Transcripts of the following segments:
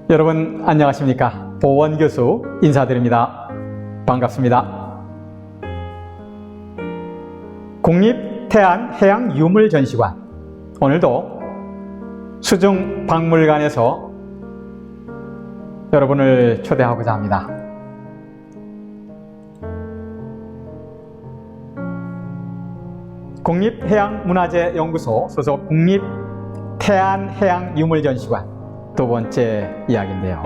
여러분 안녕하십니까? 보원 교수 인사드립니다. 반갑습니다. 국립태안해양유물전시관, 오늘도 수중박물관에서 여러분을 초대하고자 합니다. 국립해양문화재연구소 소속 국립태안해양유물전시관 두 번째 이야기인데요.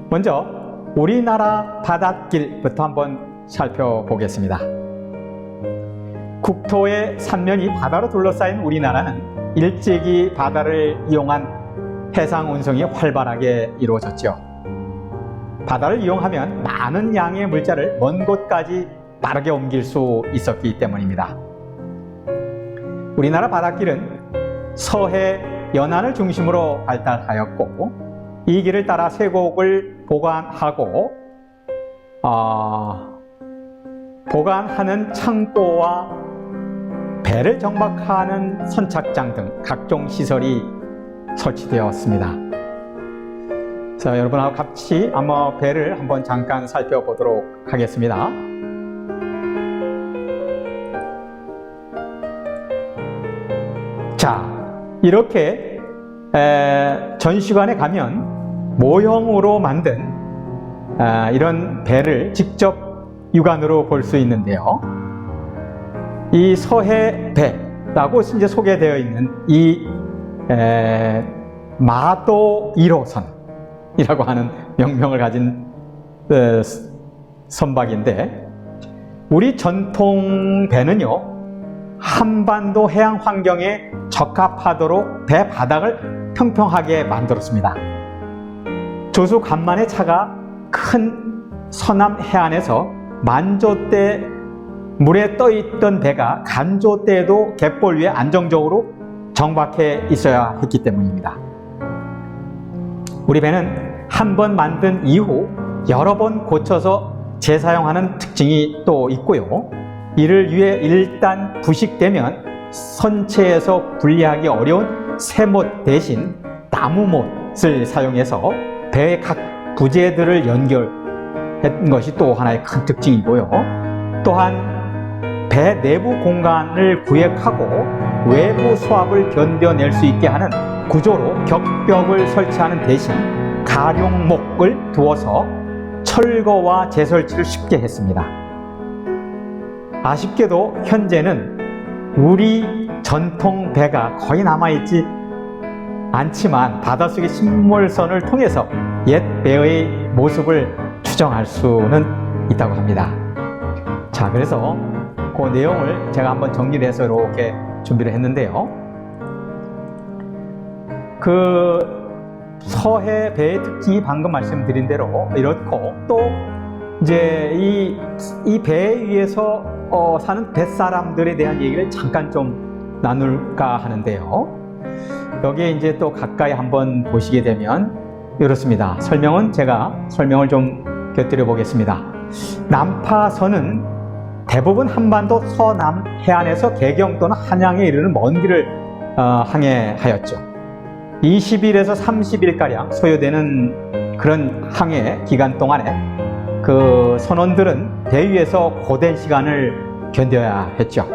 먼저 우리나라 바닷길부터 한번 살펴보겠습니다. 국토의 삼면이 바다로 둘러싸인 우리나라는 일제기 바다를 이용한 해상 운송이 활발하게 이루어졌죠. 바다를 이용하면 많은 양의 물자를 먼 곳까지 빠르게 옮길 수 있었기 때문입니다. 우리나라 바닷길은 서해 연안을 중심으로 발달하였고, 이 길을 따라 쇠곡을 보관하는 창고와 배를 정박하는 선착장 등 각종 시설이 설치되었습니다. 자, 여러분하고 같이 배를 한번 잠깐 살펴보도록 하겠습니다. 자, 이렇게 전시관에 가면 모형으로 만든 이런 배를 직접 육안으로 볼 수 있는데요. 이 서해배라고 이제 소개되어 있는 이 마도 1호선이라고 하는 명명을 가진 선박인데, 우리 전통 배는요, 한반도 해양 환경에 적합하도록 배 바닥을 평평하게 만들었습니다. 조수 간만의 차가 큰 서남 해안에서 만조 때 물에 떠있던 배가 간조 때에도 갯벌 위에 안정적으로 정박해 있어야 했기 때문입니다. 우리 배는 한 번 만든 이후 여러 번 고쳐서 재사용하는 특징이 또 있고요. 이를 위해 일단 부식되면 선체에서 분리하기 어려운 쇠못 대신 나무못을 사용해서 배의 각 부재들을 연결한 것이 또 하나의 큰 특징이고요. 또한 배 내부 공간을 구획하고 외부 수압을 견뎌낼 수 있게 하는 구조로 격벽을 설치하는 대신 가룡목을 두어서 철거와 재설치를 쉽게 했습니다. 아쉽게도 현재는 우리 전통 배가 거의 남아있지 않지만 바닷속의 신물선을 통해서 옛 배의 모습을 추정할 수는 있다고 합니다. 자, 그래서 그 내용을 제가 한번 정리를 해서 이렇게 준비를 했는데요. 그 서해 배의 특징이 방금 말씀드린 대로 이렇고, 또 이제 이 배 위에서 사는 뱃사람들에 대한 얘기를 잠깐 좀 나눌까 하는데요. 여기에 이제 또 가까이 한번 보시게 되면 이렇습니다. 제가 설명을 좀 곁들여 보겠습니다. 난파선은 대부분 한반도 서남 해안에서 개경 또는 한양에 이르는 먼 길을 항해하였죠. 20일에서 30일가량 소요되는 그런 항해 기간 동안에 그 선원들은 배 위에서 고된 시간을 견뎌야 했죠.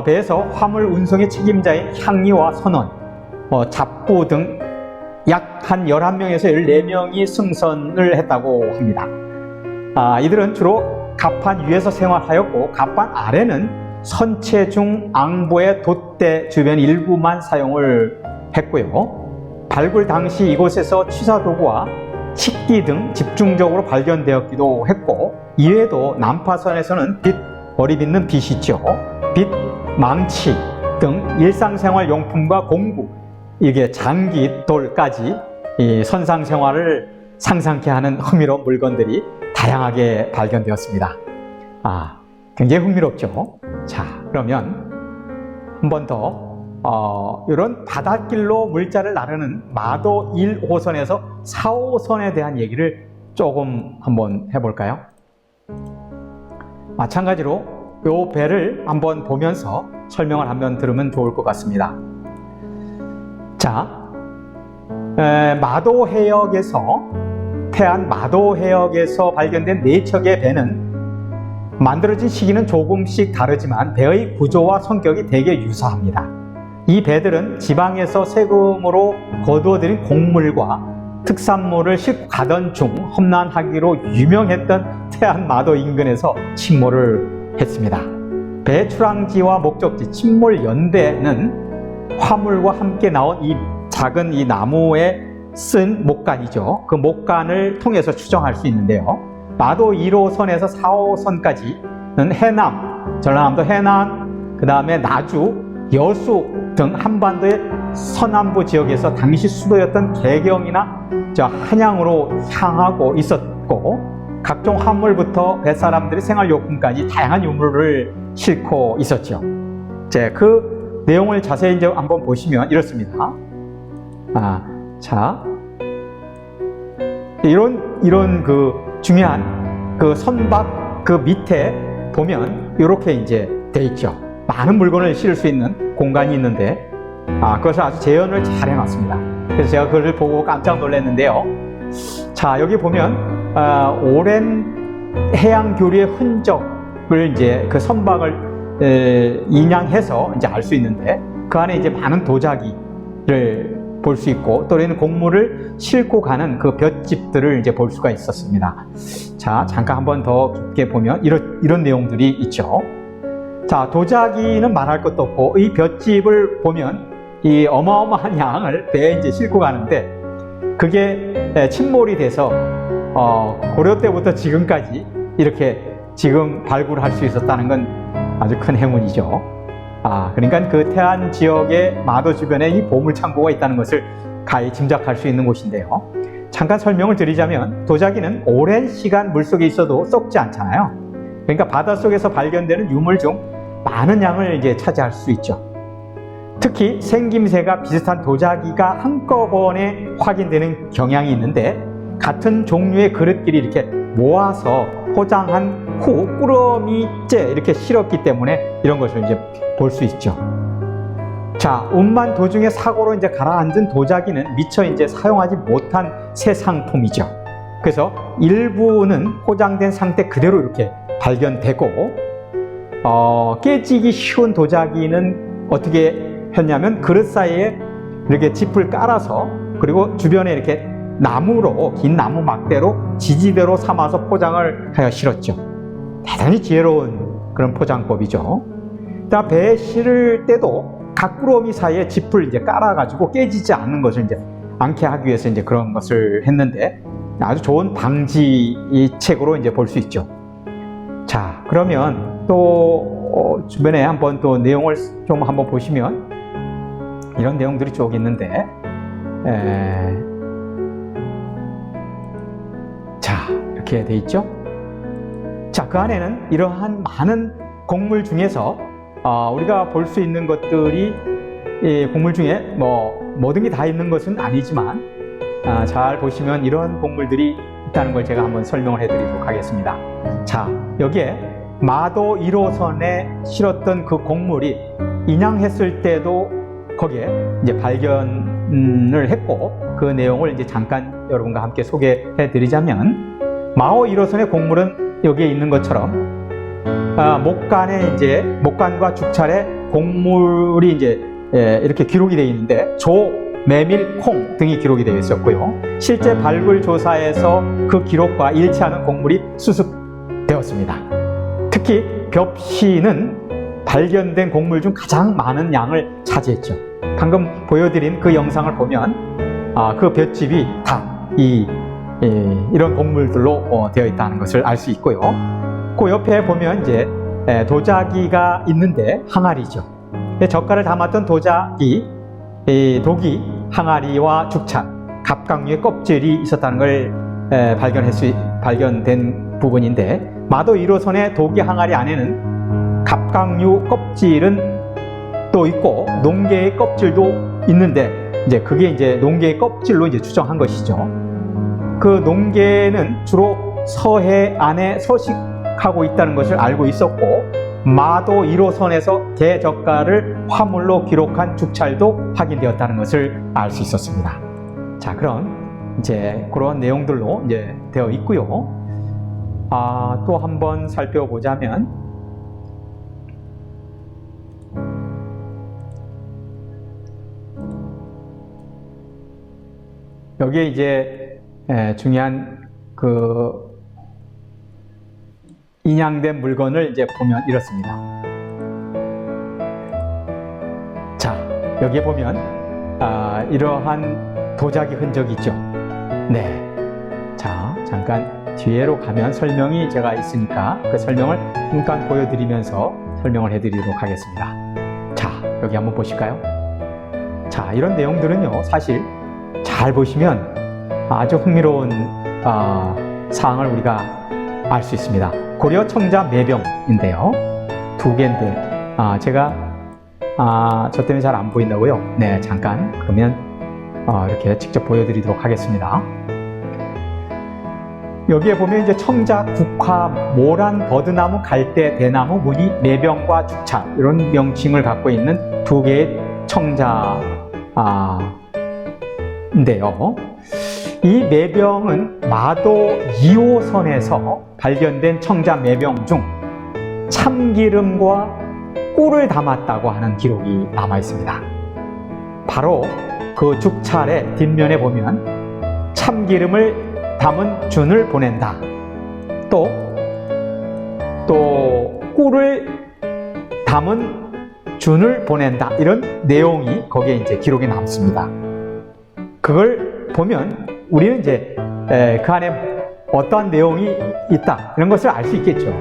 배에서 화물 운송의 책임자인 향리와 선원, 잡부 등 약 한 11명에서 14명이 승선을 했다고 합니다. 이들은 주로 갑판 위에서 생활하였고, 갑판 아래는 선체 중 앙보의 돛대 주변 일부만 사용을 했고요. 발굴 당시 이곳에서 취사도구와 식기 등 집중적으로 발견되었기도 했고, 이외에도 난파선에서는 머리 빗는 빗이 있죠. 빗, 망치 등 일상생활 용품과 공구, 이게 장기, 돌까지 이 선상 생활을 상상케 하는 흥미로운 물건들이 다양하게 발견되었습니다. 굉장히 흥미롭죠. 자, 그러면 한 번 더 이런 바닷길로 물자를 나르는 마도 1호선에서 4호선에 대한 얘기를 조금 한번 해볼까요? 마찬가지로 이 배를 한번 보면서 설명을 한번 들으면 좋을 것 같습니다. 자, 마도 해역에서 태안 마도 해역에서 발견된 4척의 배는 만들어진 시기는 조금씩 다르지만 배의 구조와 성격이 되게 유사합니다. 이 배들은 지방에서 세금으로 거두어들인 곡물과 특산물을 싣고 가던 중 험난하기로 유명했던 태안 마도 인근에서 침몰을 했습니다. 배 출항지와 목적지 침몰 연대는 화물과 함께 나온 이 작은 이 나무에 쓴 목간이죠. 그 목간을 통해서 추정할 수 있는데요. 마도 1호선에서 4호선까지는 해남, 전라남도 해남, 그 다음에 나주, 여수 등 한반도의 서남부 지역에서 당시 수도였던 개경이나 한양으로 향하고 있었고, 각종 화물부터 뱃사람들의 생활용품까지 다양한 유물을 싣고 있었죠. 그 내용을 자세히 이제 한번 보시면 이렇습니다. 이런 그 중요한 그 선박 그 밑에 보면 이렇게 이제 돼 있죠. 많은 물건을 실을 수 있는 공간이 있는데, 그것을 아주 재현을 잘 해놨습니다. 그래서 제가 그걸 보고 깜짝 놀랐는데요. 자, 여기 보면 오랜 해양 교류의 흔적을 이제 그 선박을 인양해서 이제 알 수 있는데, 그 안에 이제 많은 도자기를 볼 수 있고, 또 우리는 곡물을 싣고 가는 그 볏짚들을 이제 볼 수가 있었습니다. 자, 잠깐 한번 더 깊게 보면 이런 내용들이 있죠. 자, 도자기는 말할 것도 없고, 이 볏짚을 보면 이 어마어마한 양을 배에 이제 싣고 가는데, 그게 침몰이 돼서 고려 때부터 지금까지 이렇게 지금 발굴할 수 있었다는 건 아주 큰 행운이죠. 그러니까 그 태안 지역의 마도 주변에 이 보물 창고가 있다는 것을 가히 짐작할 수 있는 곳인데요. 잠깐 설명을 드리자면, 도자기는 오랜 시간 물속에 있어도 썩지 않잖아요. 그러니까 바닷속에서 발견되는 유물 중 많은 양을 이제 차지할 수 있죠. 특히 생김새가 비슷한 도자기가 한꺼번에 확인되는 경향이 있는데, 같은 종류의 그릇끼리 이렇게 모아서 포장한 후 꾸러미째 이렇게 실었기 때문에 이런 것을 이제 볼 수 있죠. 자, 운반 도중에 사고로 이제 가라앉은 도자기는 미처 이제 사용하지 못한 새 상품이죠. 그래서 일부는 포장된 상태 그대로 이렇게 발견되고, 깨지기 쉬운 도자기는 어떻게 했냐면, 그릇 사이에 이렇게 짚을 깔아서, 그리고 주변에 이렇게 나무로, 긴 나무 막대로 지지대로 삼아서 포장을 하여 실었죠. 대단히 지혜로운 그런 포장법이죠. 배에 실을 때도 각 꾸러미 사이에 짚을 이제 깔아가지고 깨지지 않는 것을 이제 않게 하기 위해서 이제 그런 것을 했는데, 아주 좋은 방지책으로 이제 볼 수 있죠. 자, 그러면 또 주변에 한번 또 내용을 좀 한번 보시면 이런 내용들이 쭉 있는데, 자, 이렇게 돼 있죠. 자, 그 안에는 이러한 많은 곡물 중에서 우리가 볼 수 있는 것들이, 곡물 중에 모든 게 다 있는 것은 아니지만, 잘 보시면 이런 곡물들이 있다는 걸 제가 한번 설명을 해드리도록 하겠습니다. 자, 여기에 마도 1호선에 실었던 그 곡물이 인양했을 때도 거기에 이제 발견을 했고, 그 내용을 이제 잠깐 여러분과 함께 소개해 드리자면, 마오 1호선의 곡물은 여기에 있는 것처럼 목간에 이제 목간과 죽찰에 곡물이 이제 이렇게 기록이 되어 있는데, 조, 메밀, 콩 등이 기록이 되어 있었고요. 실제 발굴 조사에서 그 기록과 일치하는 곡물이 수습되었습니다. 특히 벽시는 발견된 곡물 중 가장 많은 양을 차지했죠. 방금 보여드린 그 영상을 보면 그 볏짚이 다 이런 곡물들로 되어 있다는 것을 알 수 있고요. 그 옆에 보면 이제 도자기가 있는데, 항아리죠. 젓갈을 담았던 도자기, 독이, 항아리와 죽찬, 갑각류의 껍질이 있었다는 걸 발견된 부분인데, 마도 1호선의 독이 항아리 안에는 갑각류 껍질은 또 있고 농개의 껍질도 있는데, 이제 그게 이제 농개의 껍질로 이제 추정한 것이죠. 그 농개는 주로 서해 안에 서식하고 있다는 것을 알고 있었고, 마도 1호선에서 대젓갈을 화물로 기록한 죽찰도 확인되었다는 것을 알 수 있었습니다. 자, 그런 이제 그런 내용들로 이제 되어 있고요. 또 한번 살펴보자면 여기에 이제 중요한 그 인양된 물건을 이제 보면 이렇습니다. 자, 여기에 보면 이러한 도자기 흔적이 있죠. 네. 자, 잠깐 뒤로 가면 설명이 제가 있으니까 그 설명을 잠깐 보여드리면서 설명을 해드리도록 하겠습니다. 자, 여기 한번 보실까요? 자, 이런 내용들은요, 사실 잘 보시면 아주 흥미로운 사항을 우리가 알 수 있습니다. 고려 청자 매병인데요. 두 개인데 제가 저 때문에 잘 안 보인다고요? 네, 잠깐 그러면 이렇게 직접 보여드리도록 하겠습니다. 여기에 보면 이제 청자, 국화, 모란, 버드나무, 갈대, 대나무, 무늬, 매병과 죽차 이런 명칭을 갖고 있는 두 개의 청자 인데요. 이 매병은 마도 2호선에서 발견된 청자 매병 중 참기름과 꿀을 담았다고 하는 기록이 남아 있습니다. 바로 그 죽찰의 뒷면에 보면 참기름을 담은 준을 보낸다. 또 꿀을 담은 준을 보낸다. 이런 내용이 거기에 이제 기록이 남습니다. 그걸 보면 우리는 이제 그 안에 어떠한 내용이 있다 이런 것을 알 수 있겠죠.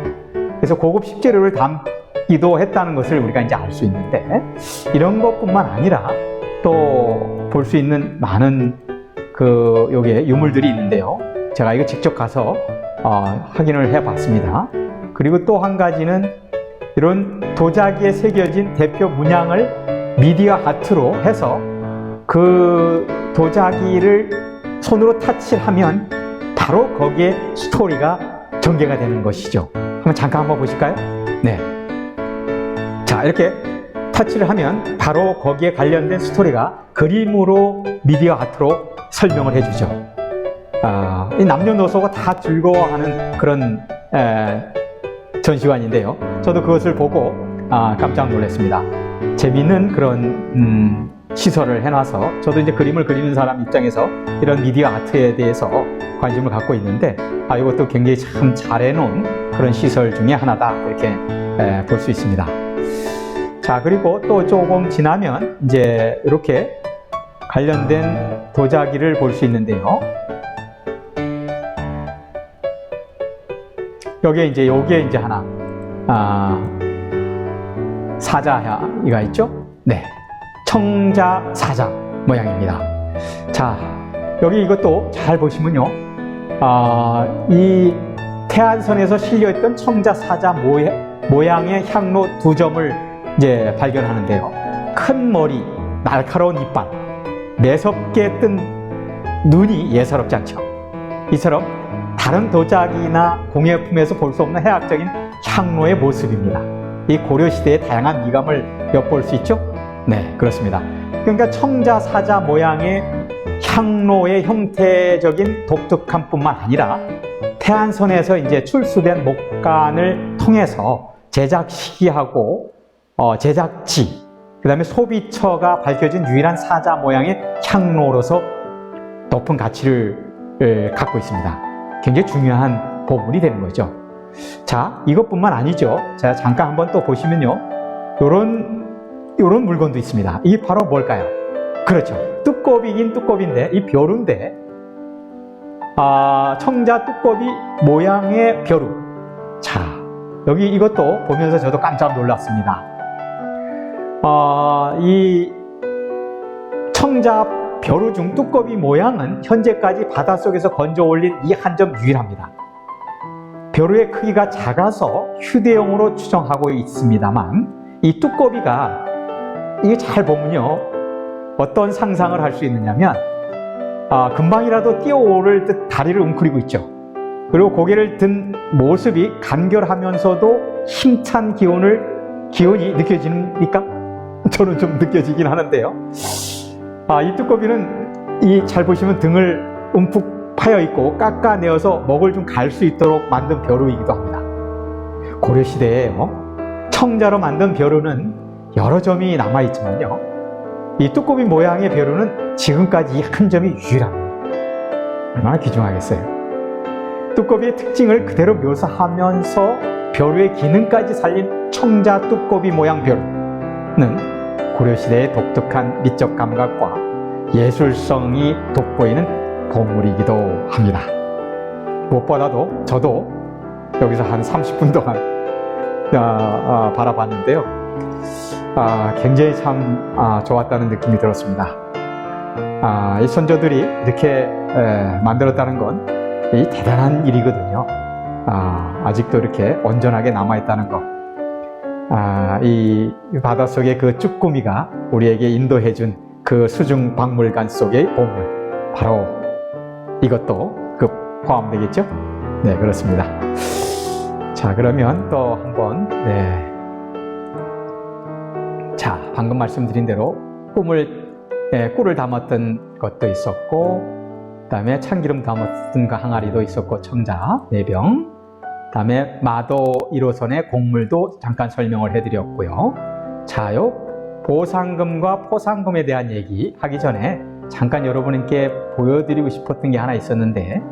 그래서 고급 식재료를 담기도 했다는 것을 우리가 이제 알 수 있는데 이런 것뿐만 아니라 또 볼 수 있는 많은 요게 유물들이 있는데요. 제가 이거 직접 가서 확인을 해봤습니다. 그리고 또 한 가지는 이런 도자기에 새겨진 대표 문양을 미디어 아트로 해서 그 도자기를 손으로 타치하면 바로 거기에 스토리가 전개가 되는 것이죠. 잠깐 한번 보실까요? 네. 자, 이렇게 타치를 하면 바로 거기에 관련된 스토리가 그림으로 미디어 아트로 설명을 해주죠. 이 남녀노소가 다 즐거워하는 그런 전시관인데요. 저도 그것을 보고 깜짝 놀랐습니다. 재미있는 그런 시설을 해놔서 저도 이제 그림을 그리는 사람 입장에서 이런 미디어 아트에 대해서 관심을 갖고 있는데 이것도 굉장히 참 잘 해놓은 그런 시설 중에 하나다 이렇게 볼 수 있습니다. 자, 그리고 또 조금 지나면 이제 이렇게 관련된 도자기를 볼 수 있는데요. 여기에 이제 하나 사자가 있죠? 네. 청자 사자 모양입니다. 자, 여기 이것도 잘 보시면요. 이 태안선에서 실려있던 청자 사자 모양의 향로 두 점을 이제 발견하는데요. 큰 머리, 날카로운 이빨, 매섭게 뜬 눈이 예사롭지 않죠. 이처럼 다른 도자기나 공예품에서 볼 수 없는 해학적인 향로의 모습입니다. 이 고려시대의 다양한 미감을 엿볼 수 있죠? 네, 그렇습니다. 그러니까 청자 사자 모양의 향로의 형태적인 독특함 뿐만 아니라 태안선에서 이제 출수된 목간을 통해서 제작 시기하고 제작지, 그 다음에 소비처가 밝혀진 유일한 사자 모양의 향로로서 높은 가치를 갖고 있습니다. 굉장히 중요한 보물이 되는 거죠. 자, 이것뿐만 아니죠. 자, 잠깐 한번 또 보시면요. 요런 물건도 있습니다. 이게 바로 뭘까요? 그렇죠. 뚜껑이긴 뚜껑인데, 이 벼루인데, 청자 뚜껑이 모양의 벼루. 자, 여기 이것도 보면서 저도 깜짝 놀랐습니다. 이 청자 벼루 중 뚜껑이 모양은 현재까지 바닷속에서 건져 올린 이 한 점 유일합니다. 벼루의 크기가 작아서 휴대용으로 추정하고 있습니다만 이 뚜껑이가 이게 잘 보면요 어떤 상상을 할 수 있느냐면 금방이라도 뛰어오를 듯 다리를 웅크리고 있죠. 그리고 고개를 든 모습이 간결하면서도 힘찬 기운이 느껴집니까? 저는 좀 느껴지긴 하는데요. 이 뚜껑이는 이 잘 보시면 등을 움푹 파여 있고 깎아내어서 먹을 좀 갈 수 있도록 만든 벼루이기도 합니다. 고려시대에요, 청자로 만든 벼루는 여러 점이 남아있지만요, 이 뚜꺼비 모양의 벼루는 지금까지 이 한 점이 유일합니다. 얼마나 귀중하겠어요. 뚜꺼비의 특징을 그대로 묘사하면서 벼루의 기능까지 살린 청자 뚜꺼비 모양 벼루는 고려시대의 독특한 미적 감각과 예술성이 돋보이는 보물이기도 합니다. 무엇보다도 저도 여기서 한 30분 동안 바라봤는데요, 굉장히 참 좋았다는 느낌이 들었습니다. 이 선조들이 이렇게 만들었다는 건 이 대단한 일이거든요. 아직도 이렇게 온전하게 남아있다는 것, 이 바닷속의 그 쭈꾸미가 우리에게 인도해준 그 수중 박물관 속의 보물, 바로 이것도 포함되겠죠? 네, 그렇습니다. 자, 그러면 또 한번, 자, 방금 말씀드린 대로 꿀을 담았던 것도 있었고, 그 다음에 참기름 담았던 그 항아리도 있었고, 청자 4병, 그 다음에 마도 1호선의 곡물도 잠깐 설명을 해드렸고요. 자, 요 보상금과 포상금에 대한 얘기 하기 전에 잠깐 여러분께 보여드리고 싶었던 게 하나 있었는데,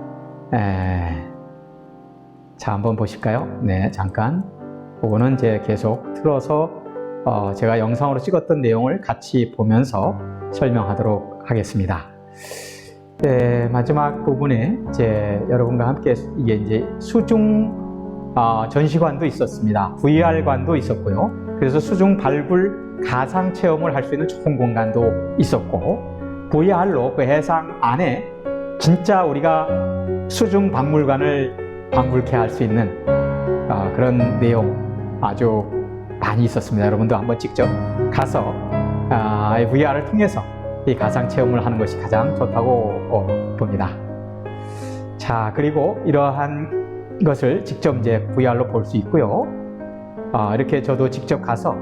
자, 한번 보실까요? 네, 잠깐. 그거는 이제 계속 틀어서 제가 영상으로 찍었던 내용을 같이 보면서 설명하도록 하겠습니다. 네, 마지막 부분에 이제 여러분과 함께 이게 이제 수중 전시관도 있었습니다. VR관도 있었고요. 그래서 수중 발굴 가상 체험을 할 수 있는 좋은 공간도 있었고, VR로 그 해상 안에 진짜 우리가 수중 박물관을 방불케 할 수 있는 그런 내용 아주 많이 있었습니다. 여러분도 한번 직접 가서 VR을 통해서 이 가상 체험을 하는 것이 가장 좋다고 봅니다. 자, 그리고 이러한 것을 직접 이제 VR로 볼 수 있고요. 이렇게 저도 직접 가서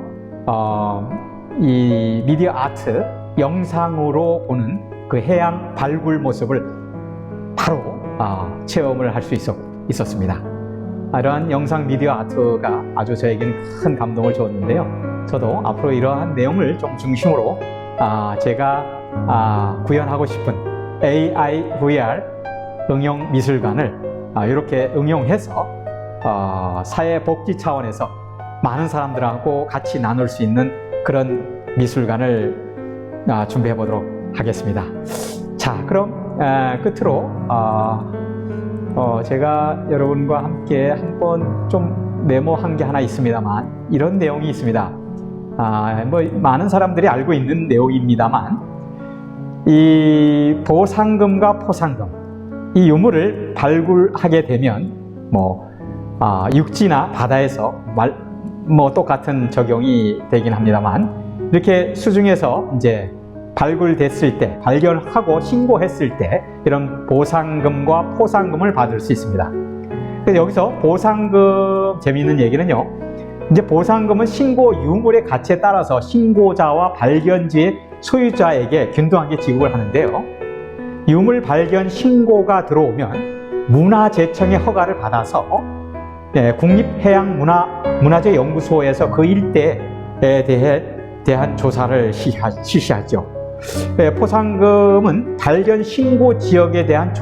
이 미디어 아트 영상으로 보는 그 해양 발굴 모습을 바로 체험을 할 수 있었습니다. 이러한 영상 미디어 아트가 아주 저에게는 큰 감동을 주었는데요. 저도 앞으로 이러한 내용을 좀 중심으로 제가 구현하고 싶은 AI VR 응용 미술관을 이렇게 응용해서 사회복지 차원에서 많은 사람들하고 같이 나눌 수 있는 그런 미술관을 준비해 보도록 하겠습니다. 자, 그럼 끝으로 제가 여러분과 함께 한번 좀 메모한 게 하나 있습니다만, 이런 내용이 있습니다. 뭐 많은 사람들이 알고 있는 내용입니다만, 이 보상금과 포상금, 이 유물을 발굴하게 되면 육지나 바다에서 똑같은 적용이 되긴 합니다만, 이렇게 수중에서 이제 발굴됐을 때, 발견하고 신고했을 때 이런 보상금과 포상금을 받을 수 있습니다. 그래서 여기서 보상금 재미있는 얘기는요, 이제 보상금은 신고 유물의 가치에 따라서 신고자와 발견지의 소유자에게 균등하게 지급을 하는데요, 유물 발견 신고가 들어오면 문화재청의 허가를 받아서 국립해양문화재 연구소에서 그 일대에 대한 조사를 실시하죠. 포상금은 발견 신고 지역에 대한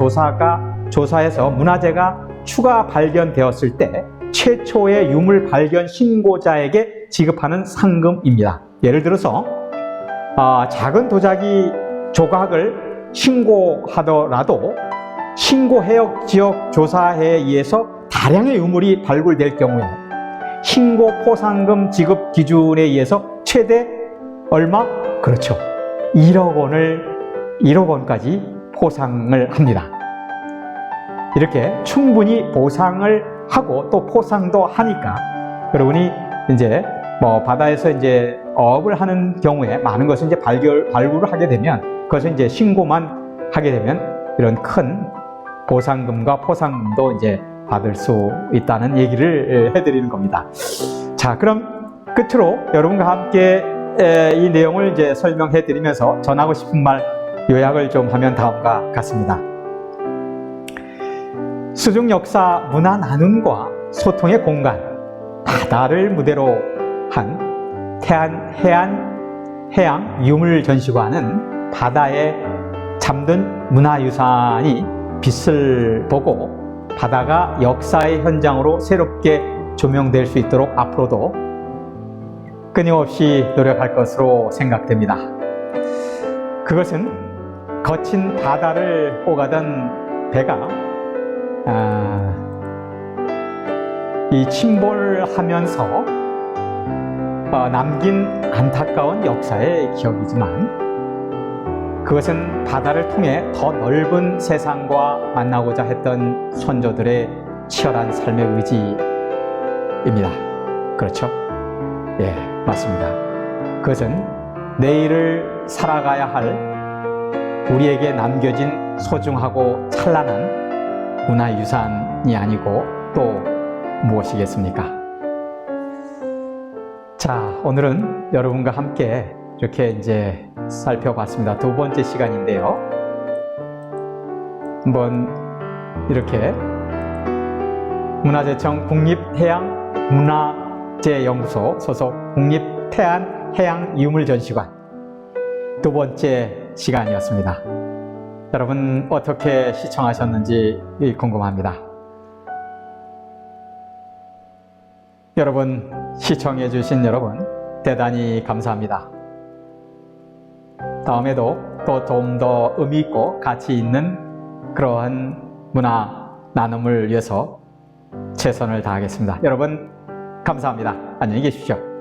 조사에서 문화재가 추가 발견되었을 때 최초의 유물 발견 신고자에게 지급하는 상금입니다. 예를 들어서 작은 도자기 조각을 신고하더라도 신고 해역 지역 조사에 의해서 다량의 유물이 발굴될 경우에 신고 포상금 지급 기준에 의해서 최대 얼마? 그렇죠. 1억 원까지 포상을 합니다. 이렇게 충분히 보상을 하고 또 포상도 하니까 여러분이 이제 바다에서 이제 어업을 하는 경우에 많은 것을 이제 발굴을 하게 되면, 그것을 이제 신고만 하게 되면 이런 큰 보상금과 포상금도 이제 받을 수 있다는 얘기를 해드리는 겁니다. 자, 그럼 끝으로 여러분과 함께 이 내용을 이제 설명해 드리면서 전하고 싶은 말 요약을 좀 하면 다음과 같습니다. 수중 역사 문화 나눔과 소통의 공간, 바다를 무대로 한 해양 유물전시관은 바다에 잠든 문화유산이 빛을 보고 바다가 역사의 현장으로 새롭게 조명될 수 있도록 앞으로도 끊임없이 노력할 것으로 생각됩니다. 그것은 거친 바다를 오가던 배가 이 침몰하면서 남긴 안타까운 역사의 기억이지만 그것은 바다를 통해 더 넓은 세상과 만나고자 했던 선조들의 치열한 삶의 의지입니다. 그렇죠? 예, 맞습니다. 그것은 내일을 살아가야 할 우리에게 남겨진 소중하고 찬란한 문화유산이 아니고 또 무엇이겠습니까? 자, 오늘은 여러분과 함께 이렇게 이제 살펴봤습니다. 두 번째 시간인데요. 한번 이렇게 문화재청 국립해양문화재연구소 소속 국립태안해양유물전시관 두 번째 시간이었습니다. 여러분 어떻게 시청하셨는지 궁금합니다. 여러분 시청해 주신 여러분 대단히 감사합니다. 다음에도 또 좀 더 의미 있고 가치 있는 그러한 문화 나눔을 위해서 최선을 다하겠습니다. 여러분 감사합니다. 안녕히 계십시오.